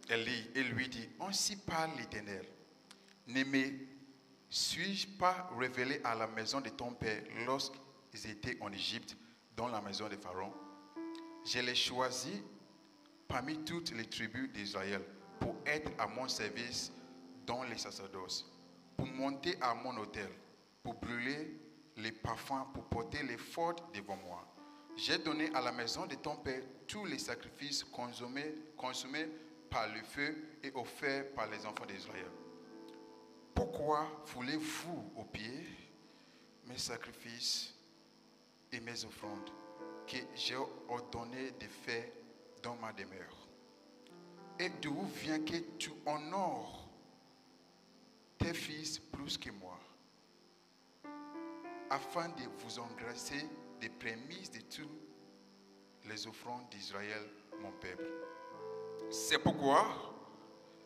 Élie et lui dit, ainsi parle l'Éternel. Ne me suis-je pas révélé à la maison de ton père lorsqu'ils étaient en Égypte, dans la maison de Pharaon? Je les choisis parmi toutes les tribus d'Israël pour être à mon service dans les sacerdoces, pour monter à mon autel, pour brûler les parfums, pour porter les fautes devant moi. J'ai donné à la maison de ton père tous les sacrifices consumés par le feu et offerts par les enfants d'Israël. Pourquoi foulez-vous aux pieds mes sacrifices et mes offrandes que j'ai ordonné de faire dans ma demeure? Et d'où vient que tu honores tes fils plus que moi, afin de vous engraisser des prémices de toutes les offrandes d'Israël, mon peuple? C'est pourquoi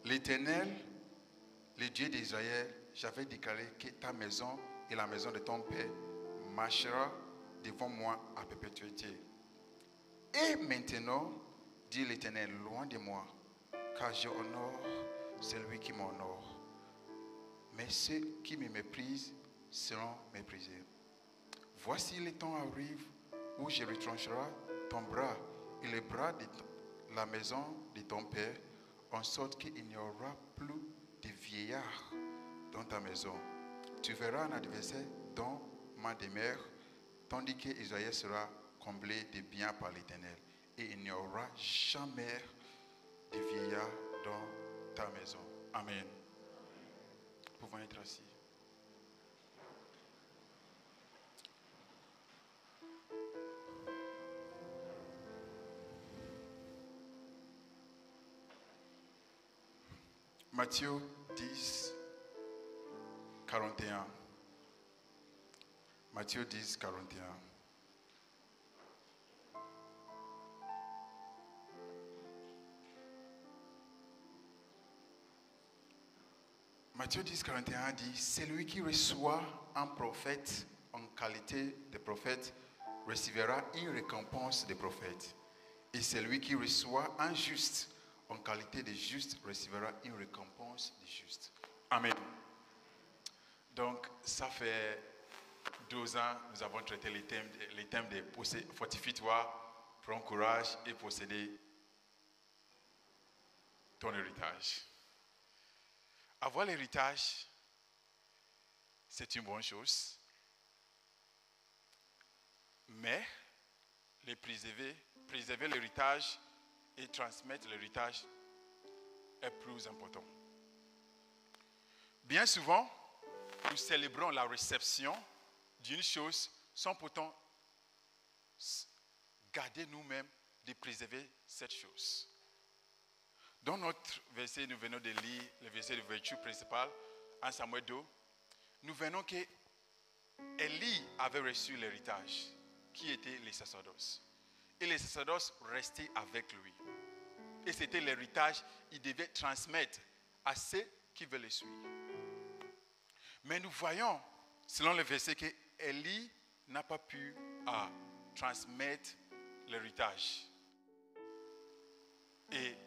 l'Éternel, le Dieu d'Israël, j'avais déclaré que ta maison et la maison de ton père marchera devant moi à perpétuité. Et maintenant, dit l'Éternel, loin de moi, car je honore celui qui m'honore. Mais ceux qui me méprisent seront méprisés. Voici le temps arrive où je retrancherai ton bras et le bras de la maison de ton père, en sorte qu'il n'y aura plus de vieillards dans ta maison. Tu verras un adversaire dans ma demeure, tandis que Israël sera comblé de bien par l'Éternel. Et il n'y aura jamais de vieillards dans ta maison. Amen. Vous pouvez être assis. Matthieu 10, 41. Matthieu 10, 41. Matthieu 10, 41 dit, celui qui reçoit un prophète en qualité de prophète recevra une récompense de prophète. Et celui qui reçoit un juste en qualité de juste recevra une récompense de juste. Amen. Donc, ça fait 12 ans, nous avons traité les thèmes de fortifie-toi, prends courage et posséder ton héritage. Avoir l'héritage, c'est une bonne chose, mais les préserver l'héritage et transmettre l'héritage est plus important. Bien souvent, nous célébrons la réception d'une chose sans pourtant garder nous-mêmes de préserver cette chose. Dans notre verset, nous venons de lire le verset de vertu principal, 1 Samuel 2. Nous venons que Élie avait reçu l'héritage, qui était les sacerdoces. Et les sacerdoces restaient avec lui. Et c'était l'héritage qu'il devait transmettre à ceux qui veulent le suivre. Mais nous voyons, selon le verset, que Élie n'a pas pu transmettre l'héritage. Et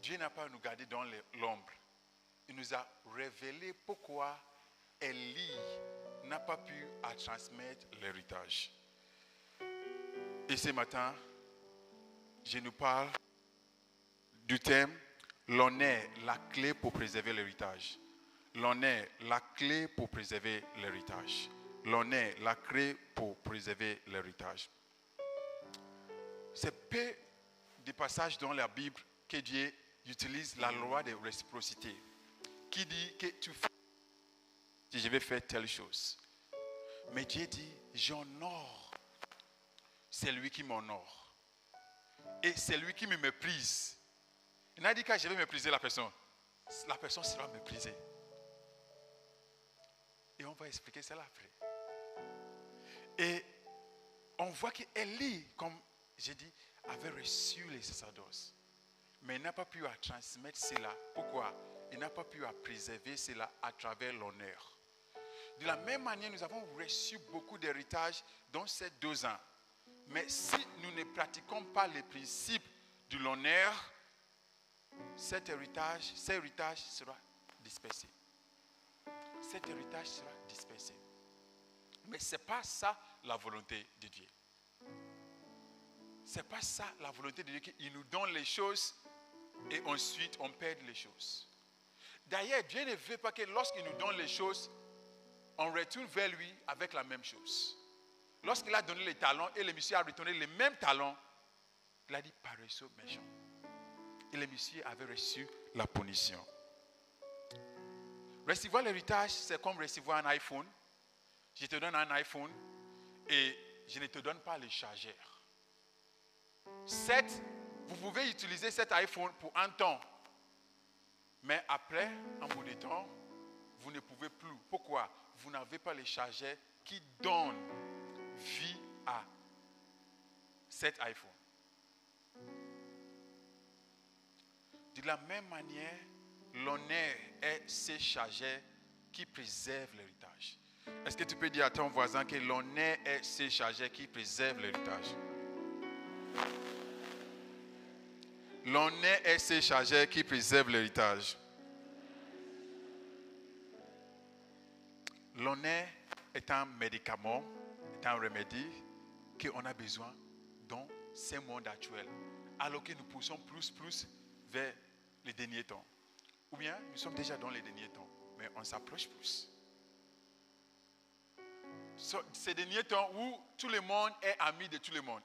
Dieu n'a pas nous gardé dans l'ombre. Il nous a révélé pourquoi Élie n'a pas pu transmettre l'héritage. Et ce matin, je nous parle du thème l'honneur, la clé pour préserver l'héritage. L'honneur, la clé pour préserver l'héritage. L'honneur, la clé pour préserver l'héritage. C'est peu de passages dans la Bible que Dieu utilise la loi de réciprocité, qui dit que tu fais, je vais faire telle chose. Mais Dieu dit, j'honore celui qui m'honore. Et celui qui me méprise. Il n'a dit que je vais mépriser la personne sera méprisée. Et on va expliquer cela après. Et on voit qu'Élie, comme j'ai dit, avait reçu les sacerdoces. Mais il n'a pas pu transmettre cela. Pourquoi? Il n'a pas pu préserver cela à travers l'honneur. De la même manière, nous avons reçu beaucoup d'héritage dans ces 2 ans. Mais si nous ne pratiquons pas les principes de l'honneur, cet héritage sera dispersé. Cet héritage sera dispersé. Mais ce n'est pas ça la volonté de Dieu. Ce n'est pas ça la volonté de Dieu, qu'il nous donne les choses et ensuite on perd les choses. D'ailleurs, Dieu ne veut pas que lorsqu'il nous donne les choses, on retourne vers lui avec la même chose. Lorsqu'il a donné les talents et le monsieur a retourné les mêmes talents, il a dit paresseux méchant. Et le monsieur avait reçu la punition. Recevoir l'héritage, c'est comme recevoir un iPhone. Je te donne un iPhone et je ne te donne pas le chargeur. Certes, vous pouvez utiliser cet iPhone pour un temps. Mais après, en bout de temps, vous ne pouvez plus. Pourquoi? Vous n'avez pas le chargeur qui donne vie à cet iPhone. De la même manière, l'honneur est ce chargeur qui préserve l'héritage. Est-ce que tu peux dire à ton voisin que l'honneur est ce chargeur qui préserve l'héritage? L'honneur est ce chargeur qui préserve l'héritage. L'honneur est un médicament, est un remède qu'on a besoin dans ce monde actuel. Alors que nous poussons plus vers les derniers temps. Ou bien nous sommes déjà dans les derniers temps, mais on s'approche plus. Ces derniers temps où tout le monde est ami de tout le monde.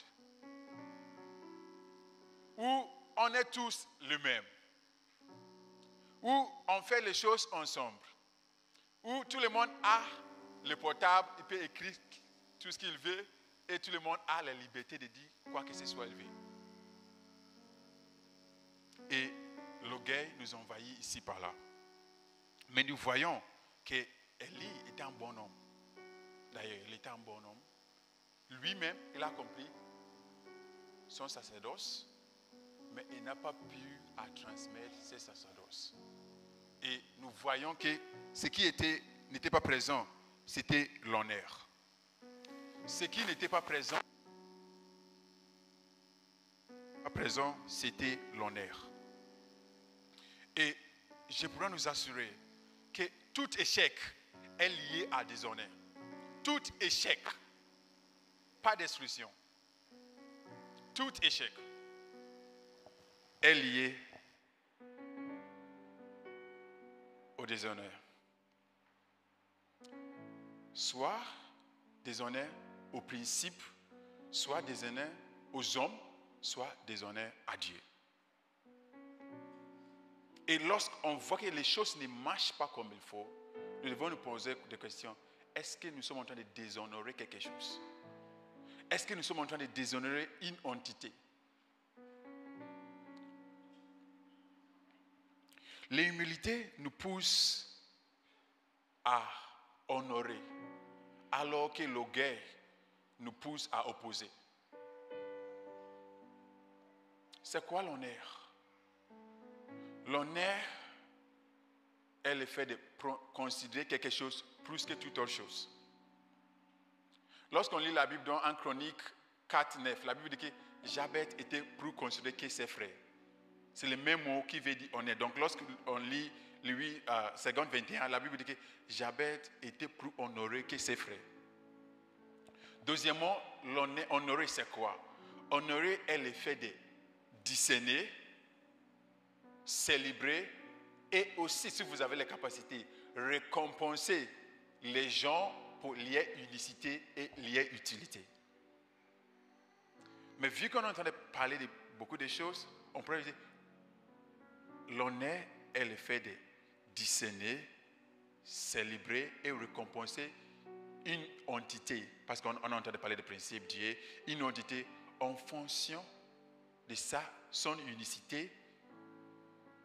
Où on est tous les mêmes. Où on fait les choses ensemble. Où tout le monde a le portable, il peut écrire tout ce qu'il veut et tout le monde a la liberté de dire quoi que ce soit élevé. Et l'orgueil nous envahit ici par là. Mais nous voyons que Élie était un bon homme. D'ailleurs, il était un bon homme. Lui-même, il a accompli son sacerdoce, mais il n'a pas pu transmettre ses sacerdoces. Et nous voyons que ce qui n'était pas présent, c'était l'honneur. Ce qui n'était pas présent, c'était l'honneur. Et je pourrais nous assurer que tout échec est lié à déshonneur. Tout échec, pas destruction. Tout échec est lié au déshonneur. Soit déshonneur aux principes, soit déshonneur aux hommes, soit déshonneur à Dieu. Et lorsqu'on voit que les choses ne marchent pas comme il faut, nous devons nous poser des questions. Est-ce que nous sommes en train de déshonorer quelque chose? Est-ce que nous sommes en train de déshonorer une entité? L'humilité nous pousse à honorer, alors que l'orgueil nous pousse à opposer. C'est quoi l'honneur? L'honneur est le fait de considérer quelque chose plus que toute autre chose. Lorsqu'on lit la Bible dans 1 Chronique 4:9, la Bible dit que Jabez était plus considéré que ses frères. C'est le même mot qui veut dire honneur. Donc lorsqu'on lit lui, 2 21, la Bible dit que Jabez était plus honoré que ses frères. Deuxièmement, honorer c'est quoi? Honorer est le fait de discerner, célébrer et aussi, si vous avez les capacités, récompenser les gens pour lier unicité et lier utilité. Mais vu qu'on est en train de parler de beaucoup de choses, on pourrait dire l'honneur est le fait de discerner, célébrer et récompenser une entité, parce qu'on est en train de parler de principe Dieu, une entité en fonction de son unicité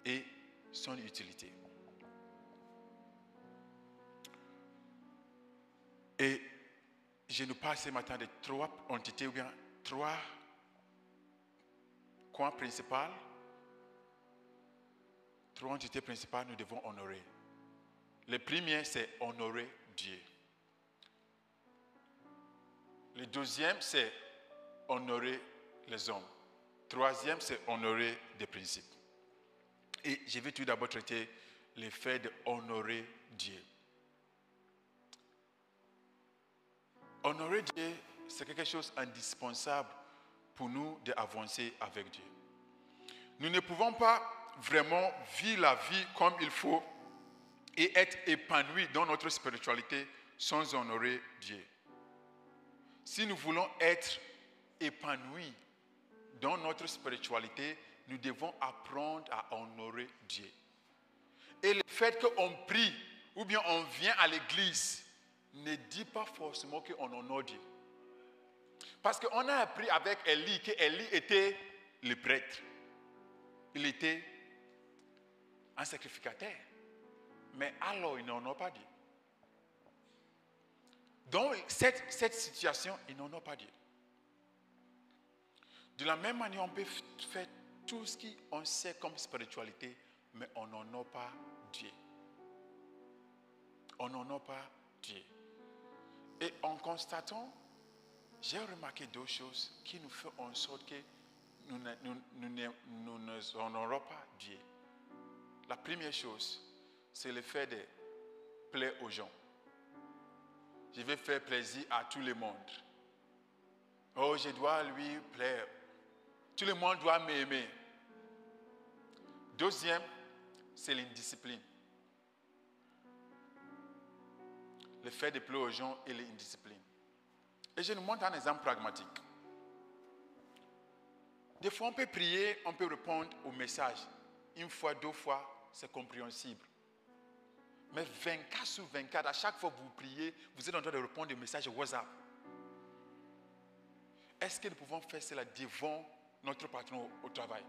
et son utilité. Et je nous parle ce matin de 3 entités ou bien 3 coins principaux. 3 entités principales nous devons honorer. Le premier, c'est honorer Dieu. Le deuxième, c'est honorer les hommes. Troisième, c'est honorer des principes. Et je vais tout d'abord traiter le fait d'honorer Dieu. Honorer Dieu, c'est quelque chose d'indispensable pour nous d'avancer avec Dieu. Nous ne pouvons pas vraiment vivre la vie comme il faut et être épanouis dans notre spiritualité sans honorer Dieu. Si nous voulons être épanouis dans notre spiritualité, nous devons apprendre à honorer Dieu. Et le fait qu'on prie ou bien on vient à l'église ne dit pas forcément qu'on honore Dieu. Parce qu'on a appris avec Élie qu'Élie était le prêtre. Il était un sacrificateur. Mais alors, il n'honore pas Dieu. Dans cette situation, il n'honore pas Dieu. De la même manière, on peut faire tout ce qu'on sait comme spiritualité, mais on n'honore pas Dieu. On n'honore pas Dieu. Et en constatant, j'ai remarqué deux choses qui nous font en sorte que nous ne honorons pas Dieu. La première chose, c'est le fait de plaire aux gens. Je vais faire plaisir à tout le monde. Oh, je dois lui plaire. Tout le monde doit m'aimer. Deuxième, c'est l'indiscipline. Le fait de plaire aux gens et l'indiscipline. Et je nous montre un exemple pragmatique. Des fois, on peut prier, on peut répondre au message. Une fois, deux fois, c'est compréhensible. Mais 24 sur 24, à chaque fois que vous priez, vous êtes en train de répondre au message WhatsApp. Est-ce que nous pouvons faire cela devant notre patron au travail?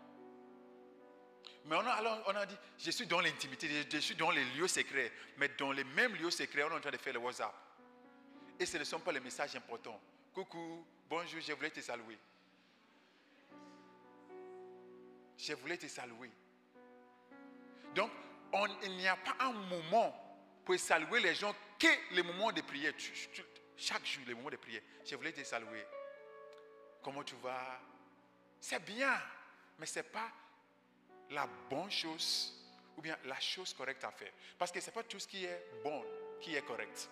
Mais on a dit, je suis dans l'intimité, je suis dans les lieux secrets. Mais dans les mêmes lieux secrets, on est en train de faire le WhatsApp. Et ce ne sont pas les messages importants. Coucou, bonjour, je voulais te saluer. Je voulais te saluer. Donc, il n'y a pas un moment pour saluer les gens que les moments de prière. Chaque jour, les moments de prière. Je voulais te saluer. Comment tu vas? C'est bien, mais ce n'est pas la bonne chose ou bien la chose correcte à faire. Parce que ce n'est pas tout ce qui est bon qui est correct.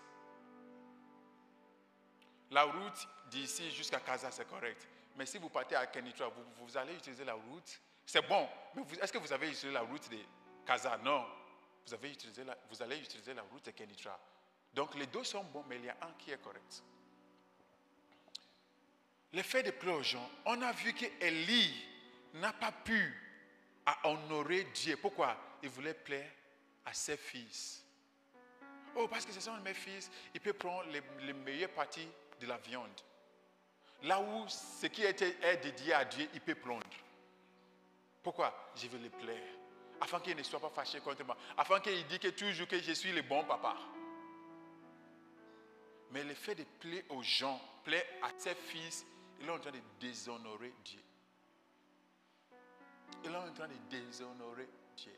La route d'ici jusqu'à Casa, c'est correct. Mais si vous partez à Kenitra, vous allez utiliser la route. C'est bon, mais est-ce que vous avez utilisé la route de Casa? Non. Vous allez utiliser la route de Kenitra. Donc les deux sont bons, mais il y a un qui est correct. Le fait de plaire aux gens, on a vu qu'Élie n'a pas pu honorer Dieu. Pourquoi? Il voulait plaire à ses fils. Oh, parce que ce sont mes fils, il peut prendre les meilleures parties de la viande. Là où ce qui est dédié à Dieu, il peut prendre. Pourquoi? Je veux les plaire. Afin qu'il ne soit pas fâché contre moi. Afin qu'il dise que toujours que je suis le bon papa. Mais le fait de plaire aux gens, plaire à ses fils, il est en train de déshonorer Dieu. Il est en train de déshonorer Dieu.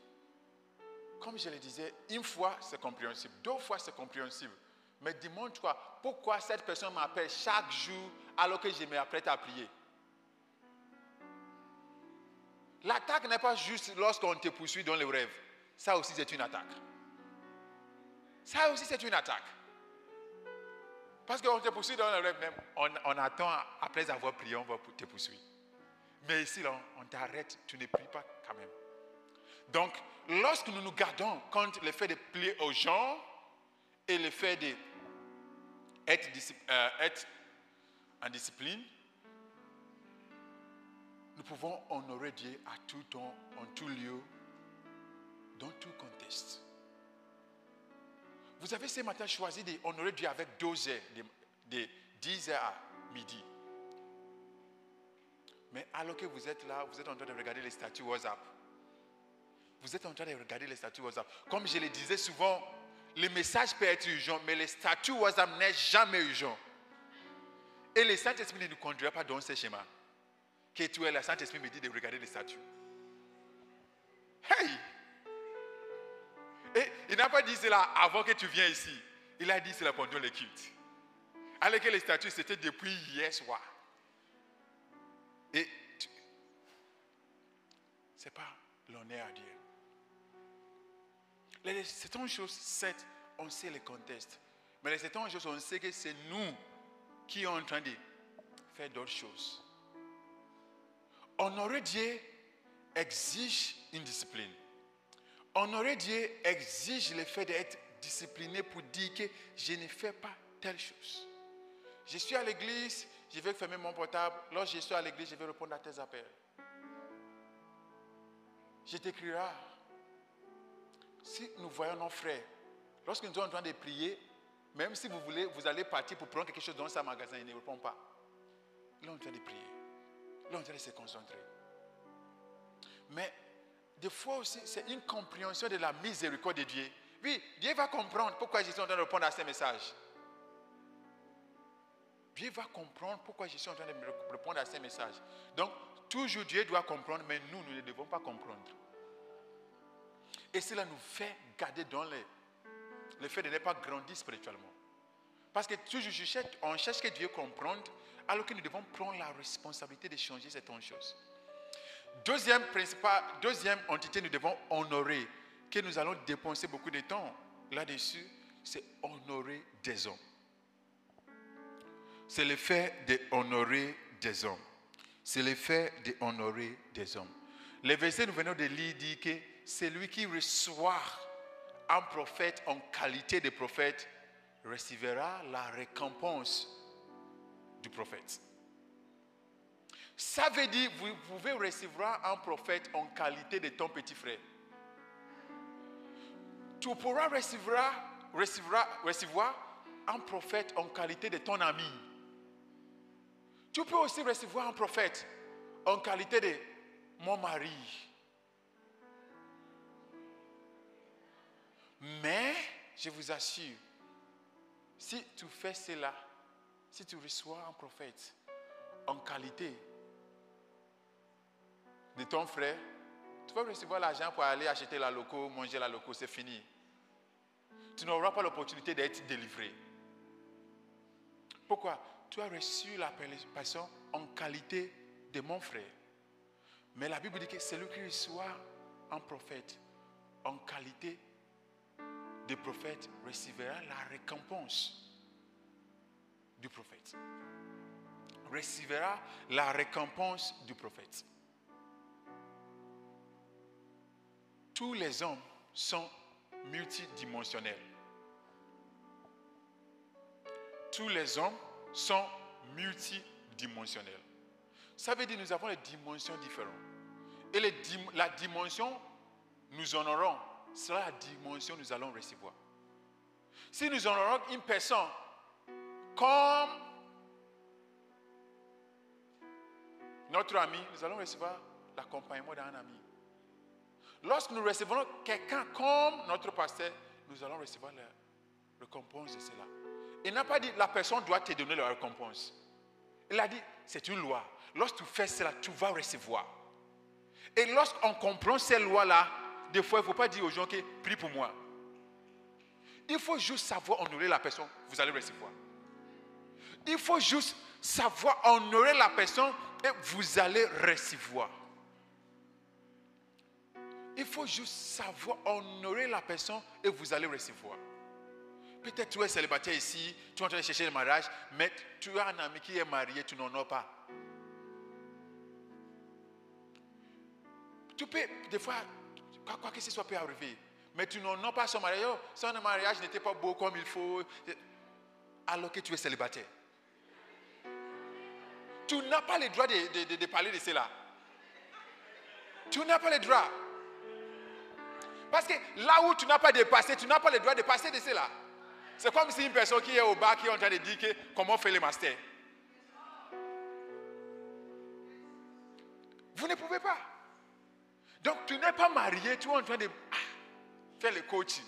Comme je le disais, une fois c'est compréhensible, deux fois c'est compréhensible. Mais demande-toi, pourquoi cette personne m'appelle chaque jour alors que je m'apprête à prier? L'attaque n'est pas juste lorsqu'on te poursuit dans les rêves. Ça aussi c'est une attaque. Ça aussi c'est une attaque. Parce qu'on te poursuit dans les rêves même, on attend après avoir prié, on va te poursuivre. Mais ici, là, on t'arrête, tu ne pries pas quand même. Donc, lorsque nous nous gardons contre le fait de plaire aux gens et le fait d'être en discipline, nous pouvons honorer Dieu à tout temps, en tout lieu, dans tout contexte. Vous avez ce matin choisi d'honorer Dieu avec 2 heures, de 10 heures à midi. Mais alors que vous êtes là, vous êtes en train de regarder les statuts WhatsApp. Vous êtes en train de regarder les statuts WhatsApp. Comme je le disais souvent, le message peut être urgent, mais les statuts WhatsApp n'est jamais urgent. Et le Saint-Esprit ne nous conduira pas dans ce schéma. Que tu es là, le Saint-Esprit me dit de regarder les statuts. Hey! Et il n'a pas dit cela avant que tu viennes ici. Il a dit cela pendant le culte. Alors que les statuts, c'était depuis hier soir. Et ce n'est pas l'honneur à Dieu. Certaines choses, certes, on sait les contextes. Mais les certaines choses, on sait que c'est nous qui sommes en train de faire d'autres choses. Honorer Dieu exige une discipline. Honorer Dieu exige le fait d'être discipliné pour dire que je ne fais pas telle chose. Je suis à l'église, je vais fermer mon portable. Lorsque je suis à l'église, je vais répondre à tes appels. Je t'écrirai. Si nous voyons nos frères, lorsque nous sommes en train de prier, même si vous voulez, vous allez partir pour prendre quelque chose dans sa magasin, il ne répond pas. Là, on est en train de prier. Là, on est en train de se concentrer. Mais des fois aussi, c'est une compréhension de la miséricorde de Dieu. Oui, Dieu va comprendre pourquoi je suis en train de répondre à ces messages. Dieu va comprendre pourquoi je suis en train de répondre à ces messages. Donc, toujours Dieu doit comprendre, mais nous ne devons pas comprendre. Et cela nous fait garder dans le fait de ne pas grandir spirituellement. Parce que toujours on cherche que Dieu comprenne, alors que nous devons prendre la responsabilité de changer certaines choses. Deuxième entité, nous devons honorer, que nous allons dépenser beaucoup de temps là-dessus, c'est honorer des hommes. C'est le fait d'honorer des hommes. C'est le fait d'honorer des hommes. Le verset nous venons de lire dit que celui qui reçoit un prophète en qualité de prophète recevra la récompense du prophète. Ça veut dire que vous pouvez recevoir un prophète en qualité de ton petit frère. Tu pourras recevoir un prophète en qualité de ton ami. Tu peux aussi recevoir un prophète en qualité de mon mari. Mais, je vous assure, si tu fais cela, si tu reçois un prophète en qualité de ton frère, tu vas recevoir l'argent pour aller acheter la loco, manger la loco, c'est fini. Tu n'auras pas l'opportunité d'être délivré. Pourquoi? Tu as reçu la personne en qualité de mon frère. Mais la Bible dit que celui qui reçoit un prophète en qualité de prophète recevra la récompense du prophète. Recevra la récompense du prophète. Tous les hommes sont multidimensionnels. Tous les hommes sont multidimensionnels. Ça veut dire que nous avons des dimensions différentes. Et la dimension, nous honorons, sera la dimension que nous allons recevoir. Si nous honorons une personne comme notre ami, nous allons recevoir l'accompagnement d'un ami. Lorsque nous recevons quelqu'un comme notre pasteur, nous allons recevoir la récompense de cela. Il n'a pas dit la personne doit te donner la récompense. Il a dit c'est une loi. Lorsque tu fais cela, tu vas recevoir. Et lorsqu'on comprend ces lois-là, des fois il ne faut pas dire aux gens que prie pour moi. Il faut juste savoir honorer la personne, vous allez recevoir. Il faut juste savoir honorer la personne et vous allez recevoir. Il faut juste savoir honorer la personne et vous allez recevoir. Peut-être tu es célibataire ici, tu es en train de chercher le mariage, mais tu as un ami qui est marié, tu n'en as pas. Tu peux, des fois, quoi que ce soit peut arriver, mais tu n'en as pas son mariage. Son mariage n'était pas beau comme il faut, alors que tu es célibataire. Tu n'as pas le droit de parler de cela. Tu n'as pas le droit. Parce que là où tu n'as pas dépassé, tu n'as pas le droit de passer de cela. C'est comme si une personne qui est au bar qui est en train de dire que, comment faire le master. Vous ne pouvez pas. Donc tu n'es pas marié, tu es en train de faire le coaching.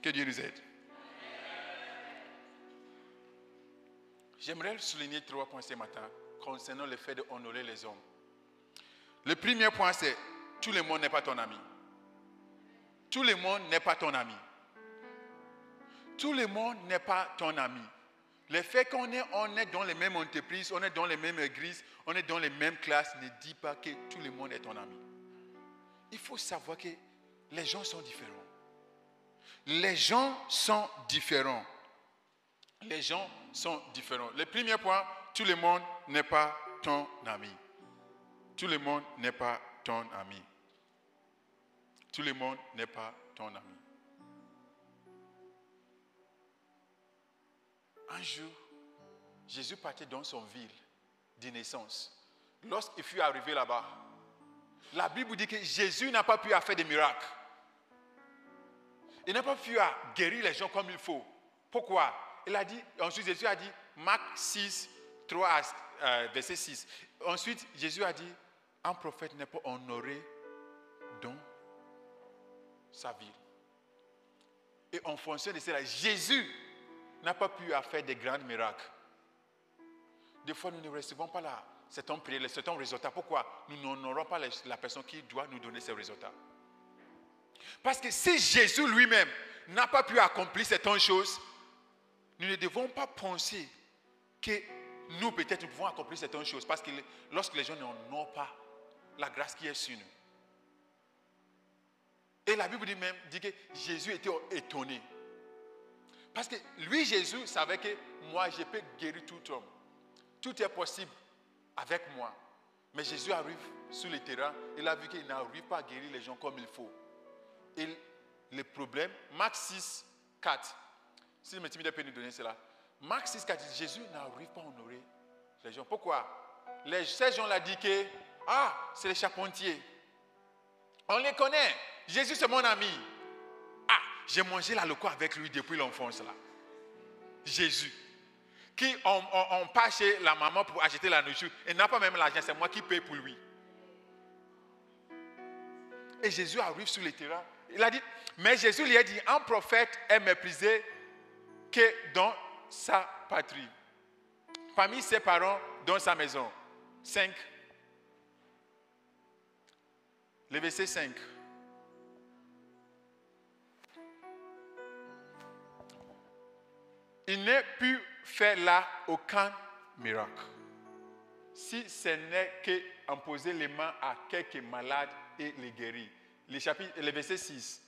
Que Dieu nous aide. J'aimerais souligner 3 points ce matin concernant le fait d'honorer les hommes. Le premier point, c'est tout le monde n'est pas ton ami. Tout le monde n'est pas ton ami. Tout le monde n'est pas ton ami. Le fait qu'on est dans les mêmes entreprises, on est dans les mêmes églises, on est dans les mêmes classes, ne dit pas que tout le monde est ton ami. Il faut savoir que les gens sont différents. Les gens sont différents. Les gens sont différents. Le premier point, tout le monde n'est pas ton ami. Tout le monde n'est pas ton ami. Tout le monde n'est pas ton ami. Un jour, Jésus partait dans son ville de naissance. Lorsqu'il fut arrivé là-bas, la Bible dit que Jésus n'a pas pu faire des miracles. Il n'a pas pu guérir les gens comme il faut. Pourquoi? Il a dit, ensuite Jésus a dit, Marc 6, 3, verset 6. Ensuite, Jésus a dit, un prophète n'est pas honoré dans sa ville. Et en fonction de cela, Jésus n'a pas pu faire des grands miracles. Des fois, nous ne recevons pas cet résultat. Pourquoi? Nous n'honorons pas la personne qui doit nous donner ces résultats. Parce que si Jésus lui-même n'a pas pu accomplir certaines choses, nous ne devons pas penser que nous, peut-être, nous pouvons accomplir certaines choses. Parce que lorsque les gens n'honorent pas la grâce qui est sur nous. Et la Bible dit que Jésus était étonné. Parce que lui, Jésus, savait que moi, je peux guérir tout homme. Tout est possible avec moi. Mais Jésus arrive sur le terrain. Il a vu qu'il n'arrive pas à guérir les gens comme il faut. Et le problème, Marc 6, 4. Si le Métimide peut nous donner cela. Marc 6, 4 dit Jésus n'arrive pas à honorer les gens. Pourquoi? Ces gens-là disent que c'est les charpentiers. On les connaît. Jésus, c'est mon ami. J'ai mangé la loco avec lui depuis l'enfance là. Jésus. Qui on part chez la maman pour acheter la nourriture. Il n'a pas même l'argent, c'est moi qui paye pour lui. Et Jésus arrive sur le terrain. Il a dit, mais Jésus lui a dit, un prophète est méprisé que dans sa patrie. Parmi ses parents, dans sa maison. 5. Le verset 5. Il n'a pu faire là aucun miracle. Si ce n'est qu'imposer les mains à quelques malades et les guérir. Le verset 6.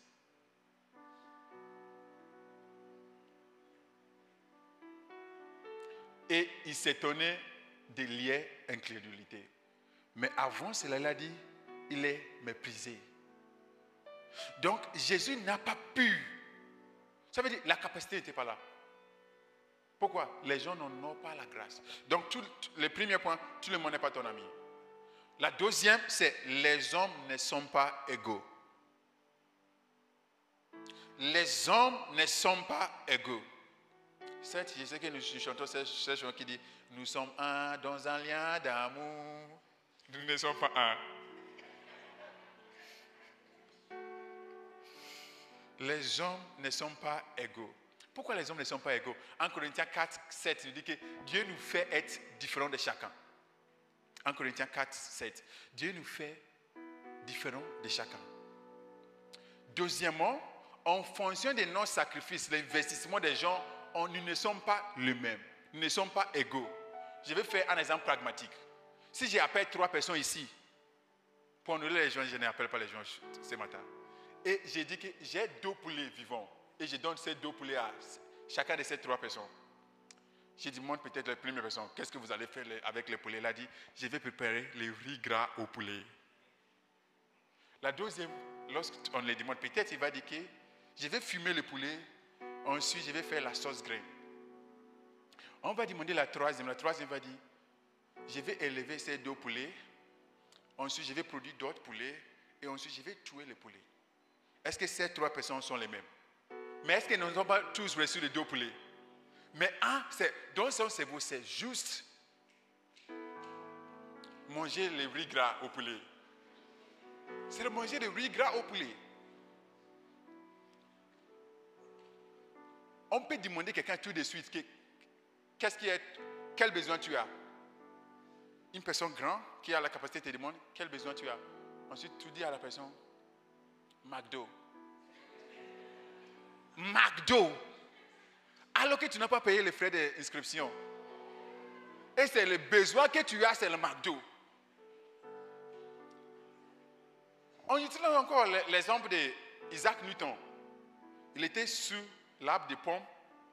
Et il s'étonnait de lier incrédulité. Mais avant cela, il a dit, il est méprisé. Donc, Jésus n'a pas pu. Ça veut dire, la capacité n'était pas là. Pourquoi? Les gens n'ont pas la grâce. Donc, le premier point, tout le monde n'est pas ton ami. La deuxième, c'est les hommes ne sont pas égaux. Les hommes ne sont pas égaux. Certes, je sais que nous chantons ces chansons qui disent nous sommes un dans un lien d'amour. Nous ne sommes pas un. Les hommes ne sont pas égaux. Pourquoi les hommes ne sont pas égaux? En Corinthiens 4, 7, il dit que Dieu nous fait être différents de chacun. En Corinthiens 4, 7, Dieu nous fait différents de chacun. Deuxièmement, en fonction de nos sacrifices, l'investissement des gens, nous ne sommes pas les mêmes. Nous ne sommes pas égaux. Je vais faire un exemple pragmatique. Si j'appelle 3 personnes ici, pour honorer les gens, je n'appelle pas les gens ce matin. Et j'ai dit que j'ai 2 poulets vivants. Et je donne ces 2 poulets à chacun de ces 3 personnes. Je demande peut-être la première personne, qu'est-ce que vous allez faire avec les poulets? Elle a dit, je vais préparer les riz gras au poulet. La deuxième, lorsqu'on lui demande, peut-être il va dire que je vais fumer le poulet, ensuite je vais faire la sauce graine. On va demander la troisième va dire, je vais élever ces 2 poulets, ensuite je vais produire d'autres poulets, et ensuite je vais tuer les poulets. Est-ce que ces 3 personnes sont les mêmes? Mais est-ce qu'ils n'ont pas tous reçu les 2 poulets? Mais dans son cerveau, c'est juste manger le riz gras au poulet. C'est de manger le riz gras au poulet. On peut demander à quelqu'un tout de suite quel besoin tu as. Une personne grande qui a la capacité de te demander quel besoin tu as. Ensuite, tu dis à la personne, McDo. Alors que tu n'as pas payé les frais d'inscription. Et c'est le besoin que tu as, c'est le McDo. On utilise encore l'exemple d'Isaac Newton. Il était sous l'arbre de pomme.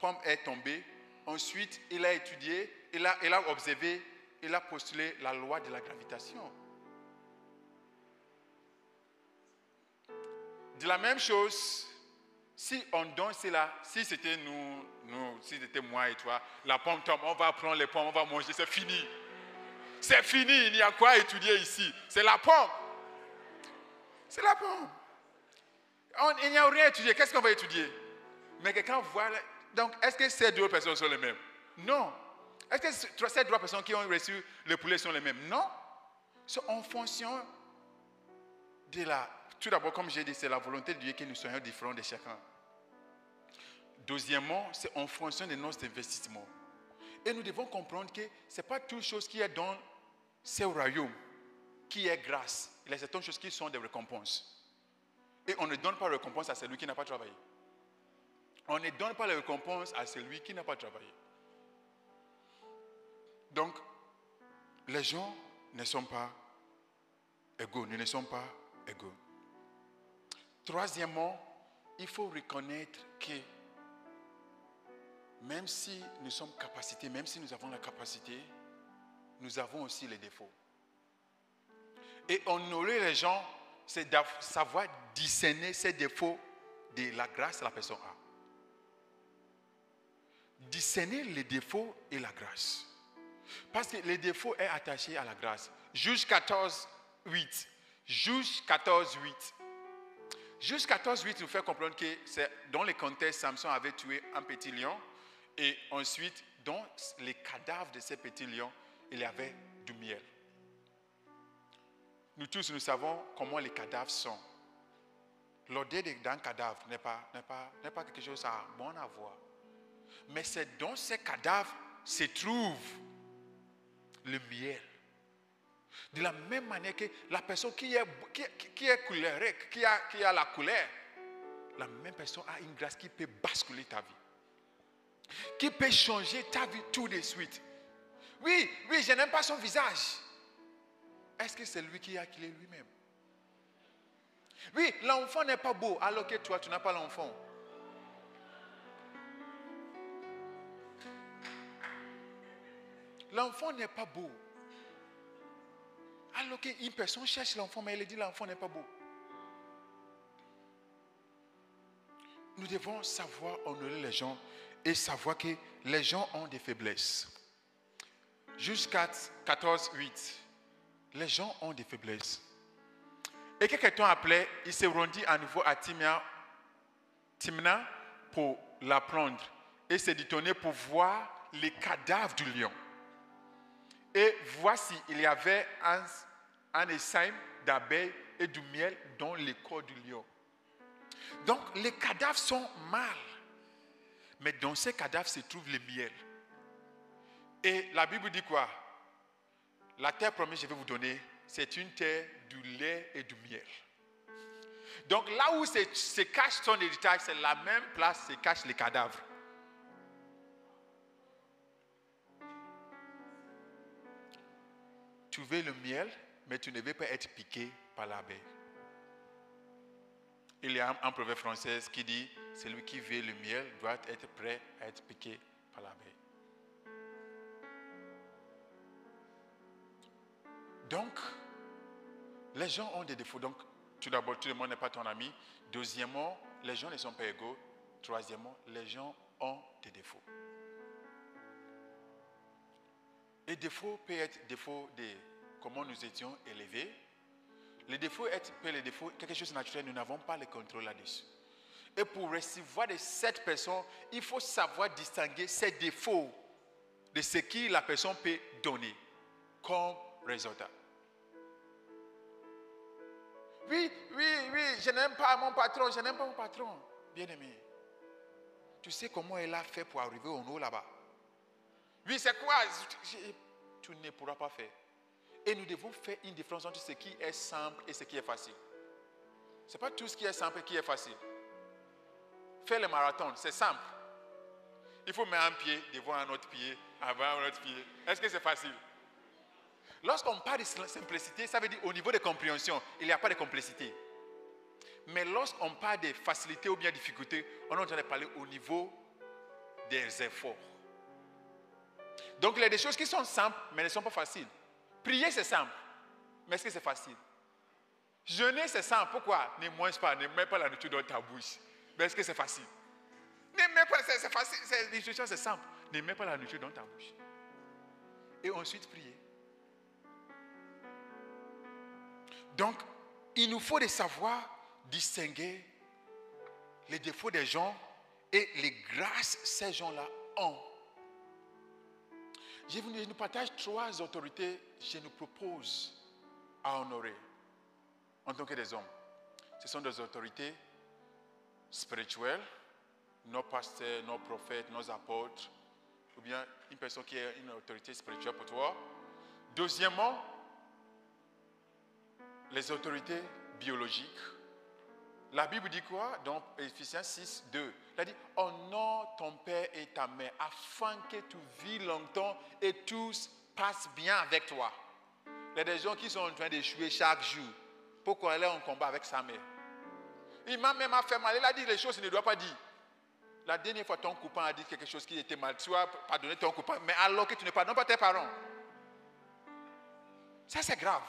Pomme est tombée. Ensuite, il a étudié, il a observé, il a postulé la loi de la gravitation. De la même chose, si on donne cela, si c'était si c'était moi et toi, la pomme tombe, on va prendre les pommes, on va manger, c'est fini. C'est fini, il n'y a quoi à étudier ici. C'est la pomme. C'est la pomme. Il n'y a rien à étudier. Qu'est-ce qu'on va étudier? Mais quelqu'un voit. Donc, est-ce que ces deux personnes sont les mêmes? Non. Est-ce que ces deux personnes qui ont reçu le poulet sont les mêmes? Non. C'est en fonction de la. Tout d'abord, comme j'ai dit, c'est la volonté de Dieu que nous soyons différents de chacun. Deuxièmement, c'est en fonction de nos investissements. Et nous devons comprendre que ce n'est pas toute chose qui est dans ce royaume qui est grâce. Il y a certaines choses qui sont des récompenses. Et on ne donne pas de récompense à celui qui n'a pas travaillé. On ne donne pas la récompense à celui qui n'a pas travaillé. Donc, les gens ne sont pas égaux. Nous ne sommes pas égaux. Troisièmement, il faut reconnaître que même si nous sommes capacités, même si nous avons la capacité, nous avons aussi les défauts. Et honorer les gens, c'est de savoir discerner ces défauts de la grâce que la personne a. Discerner les défauts et la grâce. Parce que le défaut est attaché à la grâce. Juge 14, 8. Juge 14, 8. Juge 14, 8 nous fait comprendre que c'est dans le contexte, Samson avait tué un petit lion. Et ensuite, dans les cadavres de ces petits lions, il y avait du miel. Nous tous, nous savons comment les cadavres sont. L'odeur d'un cadavre n'est pas quelque chose à bon à voir. Mais c'est dans ces cadavres se trouve le miel. De la même manière que la personne qui est couleur, qui a la couleur, la même personne a une grâce qui peut basculer ta vie. Qui peut changer ta vie tout de suite. Oui, je n'aime pas son visage. Est-ce que c'est lui qui a créé lui-même? Oui, l'enfant n'est pas beau, alors que toi, tu n'as pas l'enfant. L'enfant n'est pas beau. Alors qu'une personne cherche l'enfant, mais elle dit l'enfant n'est pas beau. Nous devons savoir honorer les gens et savoir que les gens ont des faiblesses. Jusqu'à 14, 8. Les gens ont des faiblesses. Et que quelqu'un appelait, il s'est rendu à nouveau à Timna pour la prendre. Et s'est détourné pour voir les cadavres du lion. Et voici, il y avait un essaim d'abeilles et du miel dans le corps du lion. Donc, les cadavres sont mal. Mais dans ces cadavres se trouve le miel. Et la Bible dit quoi? La terre promise, je vais vous donner, c'est une terre du lait et du miel. Donc là où se cache son héritage, c'est la même place où se cachent les cadavres. Tu veux le miel, mais tu ne veux pas être piqué par l'abeille. Il y a un proverbe français qui dit, celui qui veut le miel doit être prêt à être piqué par l'abeille. Donc, les gens ont des défauts. Donc, tout d'abord, tout le monde n'est pas ton ami. Deuxièmement, les gens ne sont pas égaux. Troisièmement, les gens ont des défauts. Et défauts peut être défaut de comment nous étions élevés. Les défauts peut être quelque chose de naturel, nous n'avons pas le contrôle là-dessus. Et pour recevoir de cette personne, il faut savoir distinguer ces défauts de ce que la personne peut donner comme résultat. Oui, je n'aime pas mon patron, je n'aime pas mon patron. Bien-aimé, tu sais comment elle a fait pour arriver au haut là-bas? Oui, c'est quoi? Tu ne pourras pas faire. Et nous devons faire une différence entre ce qui est simple et ce qui est facile. Ce n'est pas tout ce qui est simple qui est facile. Faire le marathon, c'est simple. il faut mettre un pied devant un autre pied, avant un autre pied. Est-ce que c'est facile? Lorsqu'on parle de simplicité, ça veut dire au niveau de compréhension, il n'y a pas de complexité. Mais lorsqu'on parle de facilité ou bien difficulté, on est en train de parler au niveau des efforts. Donc il y a des choses qui sont simples, mais ne sont pas faciles. Prier, c'est simple, mais est-ce que c'est facile? Jeûner, c'est simple. Pourquoi? Ne mange pas, ne mets pas la nourriture dans ta bouche. Mais est-ce que c'est facile? Ne mets pas, c'est facile, l'instruction c'est simple. Ne mets pas la nourriture dans ta bouche. Et ensuite prier. Donc, il nous faut de savoir distinguer les défauts des gens et les grâces que ces gens-là ont. Je nous partage 3 autorités que je nous propose à honorer en tant que des hommes. Ce sont des autorités spirituelles, nos pasteurs, nos prophètes, nos apôtres, ou bien une personne qui est une autorité spirituelle pour toi. Deuxièmement, les autorités biologiques. La Bible dit quoi? Dans Éphésiens 6, 2. Elle dit, honore ton père et ta mère afin que tu vis longtemps et tout passe bien avec toi. Il y a des gens qui sont en train d'échouer chaque jour. Pourquoi elle est en combat avec sa mère? Il m'a même fait mal. Il a dit les choses qu'il ne doit pas dire. La dernière fois, ton copain a dit quelque chose qui était mal. Tu as pardonné ton copain, mais alors que tu ne pardonnes pas tes parents. Ça, c'est grave.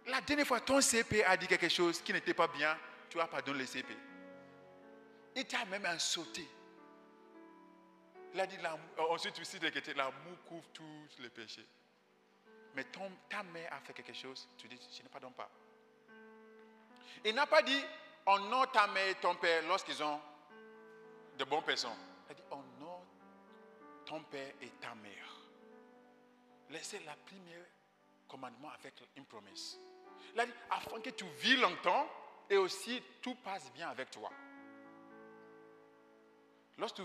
La dernière fois, ton CP a dit quelque chose qui n'était pas bien, tu as pardonné le CP. Il t'a même insulté. Il a dit, ensuite tu cites que l'amour couvre tous les péchés. Mais ta mère a fait quelque chose, tu dis, je ne pardonne pas. Il n'a pas dit, honore ta mère et ton père lorsqu'ils ont de bonnes personnes. Il a dit, honore ton père et ta mère. Laissez la première commandement avec une promesse. Il a dit, afin que tu vis longtemps et aussi tout passe bien avec toi. Lorsque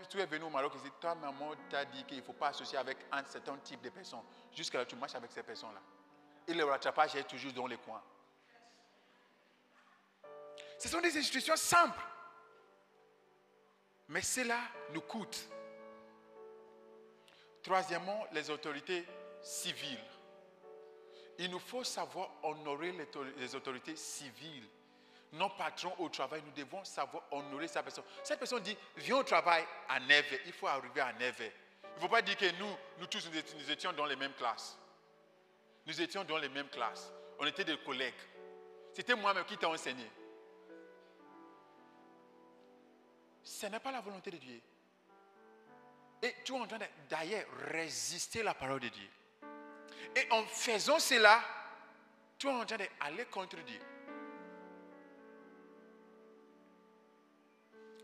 tu es venu au Maroc, ta maman t'a dit qu'il ne faut pas associer avec un certain type de personnes. Jusqu'à là, tu marches avec ces personnes-là. Et le rattrapage est toujours dans les coins. Ce sont des institutions simples. Mais cela nous coûte. Troisièmement, les autorités civiles. Il nous faut savoir honorer les autorités civiles. Nos patrons au travail, nous devons savoir honorer sa personne. Cette personne dit, viens au travail à 9h. Il faut arriver à 9h. Il ne faut pas dire que nous tous, nous étions dans les mêmes classes. Nous étions dans les mêmes classes. On était des collègues. C'était moi-même qui t'ai enseigné. Ce n'est pas la volonté de Dieu. Et tu es en train d'ailleurs résister à la parole de Dieu. Et en faisant cela, tu es en train d'aller contre Dieu.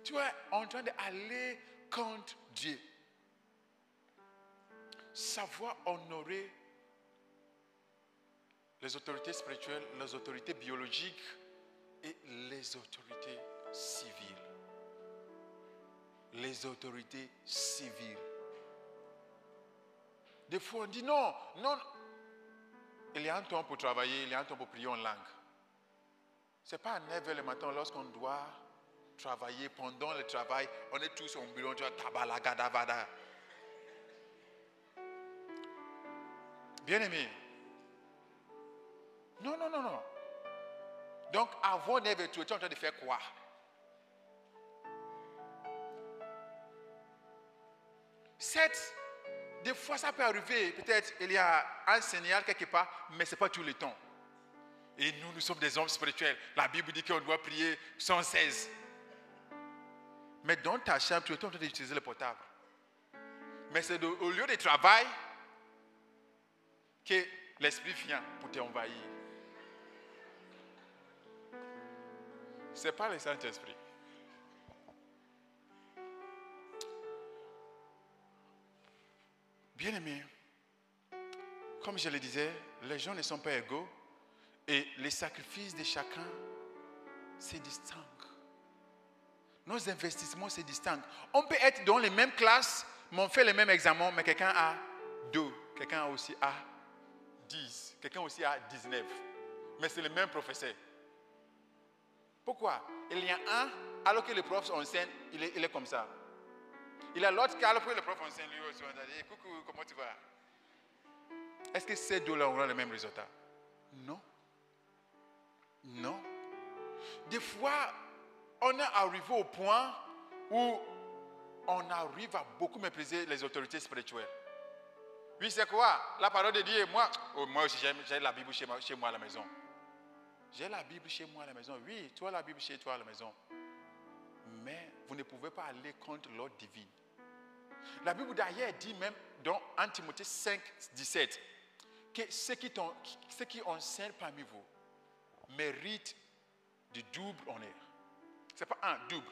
Tu es en train d'aller contre Dieu. Savoir honorer les autorités spirituelles, les autorités biologiques et les autorités civiles. Les autorités civiles. Des fois, on dit non. Il y a un temps pour travailler, il y a un temps pour prier en langue. Ce n'est pas à 9h le matin lorsqu'on doit travailler. Pendant le travail, on est tous au bureau, on dit tabalagadavada. Bien-aimé. Non. Donc, avant 9h, tu es en train de faire quoi? Des fois, ça peut arriver. Peut-être il y a un signal quelque part, mais ce n'est pas tout le temps. Et nous sommes des hommes spirituels. La Bible dit qu'on doit prier 116. Mais dans ta chambre, tu es en train d'utiliser le portable. Mais c'est au lieu de travail que l'esprit vient pour t'envahir. Ce n'est pas le Saint-Esprit. Bien-aimés, comme je le disais, les gens ne sont pas égaux et les sacrifices de chacun se distinguent. Nos investissements se distinguent. On peut être dans les mêmes classes, mais on fait les mêmes examens, mais quelqu'un a 2, quelqu'un aussi a 10, quelqu'un aussi a 19. Mais c'est le même professeur. Pourquoi? Il y a un, alors que le prof enseigne, il est comme ça. Il a l'autre calme pour le prof enseigne lui aussi. On a dit, coucou, comment tu vas? Est-ce que ces deux-là auront le même résultat? Non. Non. Des fois, on est arrivé au point où on arrive à beaucoup mépriser les autorités spirituelles. Oui, c'est quoi? La parole de Dieu, moi aussi j'ai la Bible chez moi à la maison. J'ai la Bible chez moi à la maison. Oui, tu as la Bible chez toi à la maison. Mais vous ne pouvez pas aller contre l'ordre divin. La Bible d'ailleurs dit même dans 1 Timothée 5, 17 que ceux qui enseignent parmi vous méritent du double honneur. Ce n'est pas un double.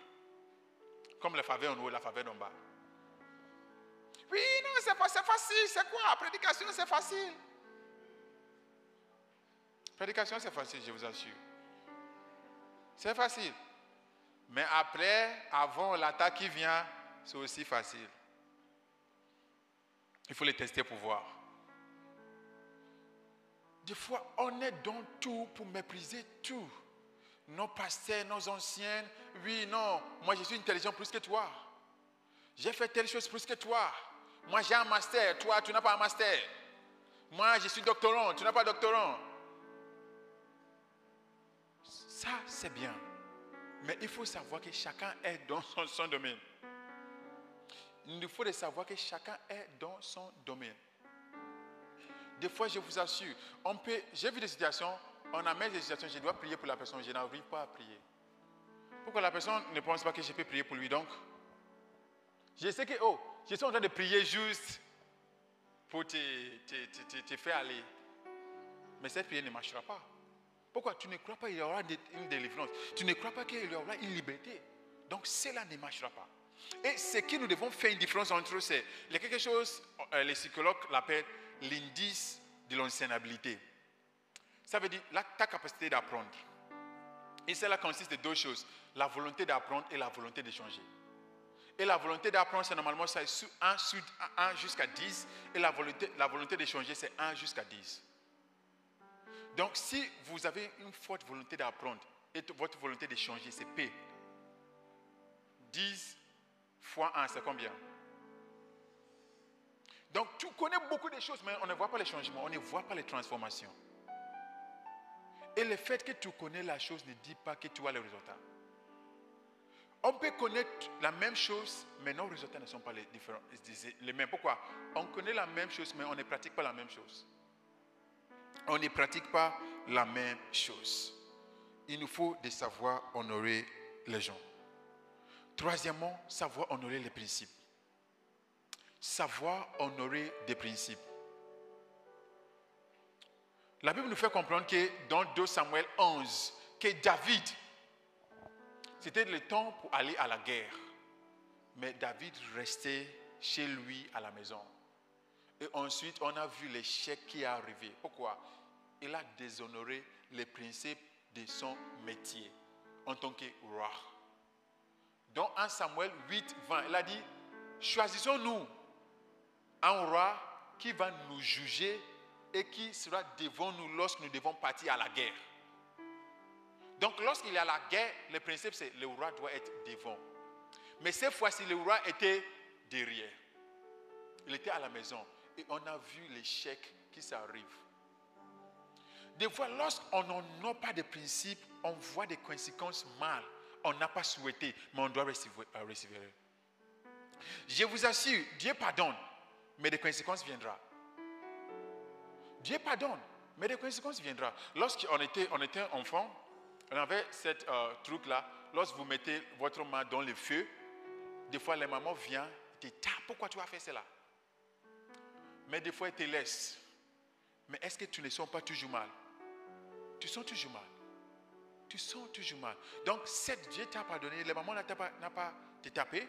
Comme la faveur en haut, la faveur en bas. Oui, non, c'est facile. C'est quoi? Prédication, c'est facile. Prédication, c'est facile, je vous assure. C'est facile. Mais après, avant l'attaque qui vient, c'est aussi facile. Il faut les tester pour voir. Des fois, on est dans tout pour mépriser tout. Nos pasteurs, nos anciens, oui, non, moi je suis intelligent plus que toi. J'ai fait telle chose plus que toi. Moi j'ai un master, toi tu n'as pas un master. Moi je suis doctorant, tu n'as pas doctorant. Ça c'est bien. Mais il faut savoir que chacun est dans son domaine. Il faut savoir que chacun est dans son domaine. Des fois, je vous assure, j'ai vu des situations, on amène des situations, je dois prier pour la personne, je n'arrive pas à prier. Pourquoi la personne ne pense pas que je peux prier pour lui donc? Je sais que, je suis en train de prier juste pour te faire aller. Mais cette prière ne marchera pas. Pourquoi? Tu ne crois pas qu'il y aura une délivrance. Tu ne crois pas qu'il y aura une liberté. Donc cela ne marchera pas. Et ce que nous devons faire une différence entre eux, c'est il y a quelque chose, les psychologues l'appellent l'indice de l'enseignabilité. Ça veut dire ta capacité d'apprendre. Et cela consiste de deux choses, la volonté d'apprendre et la volonté de changer. Et la volonté d'apprendre, c'est normalement ça, 1 jusqu'à 10. Et la volonté de changer, c'est 1 jusqu'à 10. Donc si vous avez une forte volonté d'apprendre et votre volonté de changer, c'est P. 10 fois 1, c'est combien? Donc tu connais beaucoup de choses, mais on ne voit pas les changements, on ne voit pas les transformations. Et le fait que tu connais la chose ne dit pas que tu as le résultat. On peut connaître la même chose, mais nos résultats ne sont pas les mêmes. Pourquoi? On connaît la même chose, mais on ne pratique pas la même chose. On ne pratique pas la même chose. Il nous faut de savoir honorer les gens. Troisièmement, savoir honorer les principes. Savoir honorer des principes. La Bible nous fait comprendre que dans 2 Samuel 11, que David, c'était le temps pour aller à la guerre. Mais David restait chez lui à la maison. Et ensuite, on a vu l'échec qui est arrivé. Pourquoi? Il a déshonoré les principes de son métier en tant que roi. Dans 1 Samuel 8, 20, il a dit, choisissons-nous un roi qui va nous juger et qui sera devant nous lorsque nous devons partir à la guerre. Donc lorsqu'il y a la guerre, le principe c'est le roi doit être devant. Mais cette fois-ci, le roi était derrière. Il était à la maison. Et on a vu l'échec qui s'arrive. Des fois, lorsqu'on n'a pas de principe, on voit des conséquences mal. On n'a pas souhaité, mais on doit recevoir. Je vous assure, Dieu pardonne, mais des conséquences viendront. Dieu pardonne, mais des conséquences viendront. Lorsqu'on était enfant, on avait ce truc-là. Lorsque vous mettez votre main dans le feu, des fois, les mamans viennent et te disent, pourquoi tu as fait cela? Mais des fois, ils te laissent. Mais est-ce que tu ne sens pas toujours mal? Tu sens toujours mal. Tu sens toujours mal. Donc, cette Dieu t'a pardonné, les mamans n'ont pas te tapé,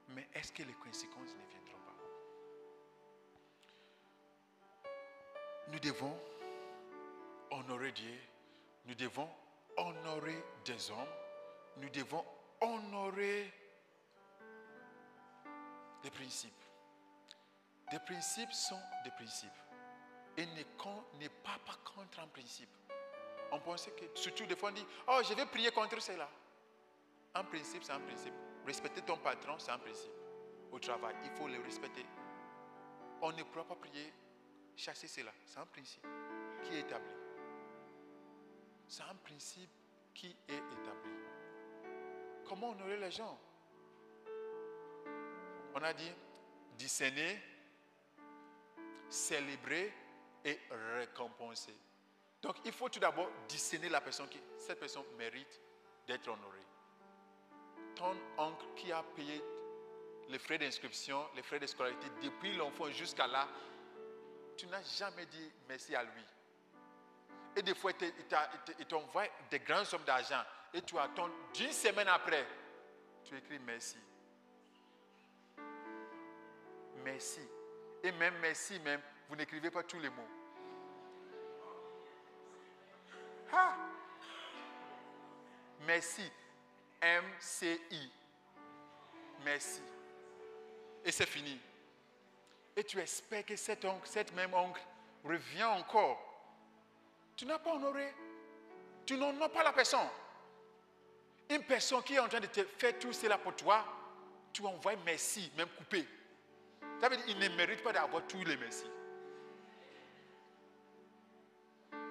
mais est-ce que les conséquences ne viendront pas? Nous devons honorer Dieu. Nous devons honorer des hommes. Nous devons honorer des principes. Des principes sont des principes. Et ne pas contre un principe. On pensait que, surtout des fois on dit, oh je vais prier contre cela. Un principe c'est un principe. Respecter ton patron c'est un principe. au travail, il faut le respecter. On ne pourra pas prier, chasser cela. C'est un principe qui est établi. C'est un principe qui est établi. Comment honorer les gens? On a dit discerner, célébrer et récompenser. Donc il faut tout d'abord discerner la personne qui, cette personne mérite d'être honorée. Ton oncle qui a payé les frais d'inscription, les frais de scolarité depuis l'enfant jusqu'à là, tu n'as jamais dit merci à lui. Et des fois, il t'envoie des grandes sommes d'argent et tu attends d'une semaine après, tu écris merci. Merci. Et même merci, même, vous n'écrivez pas tous les mots. Ah! Merci. M-C-I. Merci. Et c'est fini. Et tu espères que cet oncle, cette même oncle, revient encore. Tu n'as pas honoré. Tu n'honores pas la personne. Une personne qui est en train de te faire tout cela pour toi, tu envoies merci, même coupé. Ça veut dire qu'il ne mérite pas d'avoir tous les merci.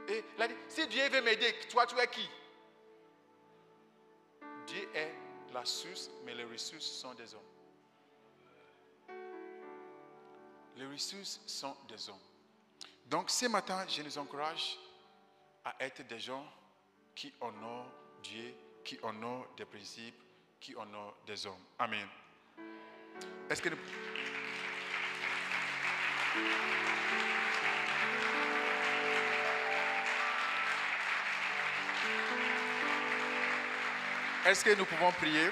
Et là, si Dieu veut m'aider, toi, tu es qui? Dieu est la source, mais les ressources sont des hommes. Les ressources sont des hommes. Donc, ce matin, je nous encourage à être des gens qui honorent Dieu, qui honorent des principes, qui honorent des hommes. Amen. Est-ce que nous... Est-ce que nous pouvons prier?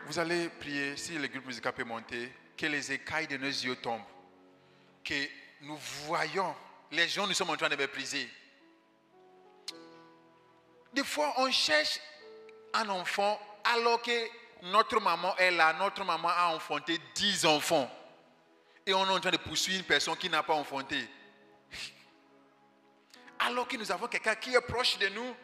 Vous allez prier, si le groupe musical peut monter, que les écailles de nos yeux tombent. Que nous voyons, les gens nous sommes en train de mépriser. Des fois, on cherche un enfant alors que notre maman est là, notre maman a enfanté 10 enfants. Et on est en train de poursuivre une personne qui n'a pas enfanté. Alors que nous avons quelqu'un qui est proche de nous,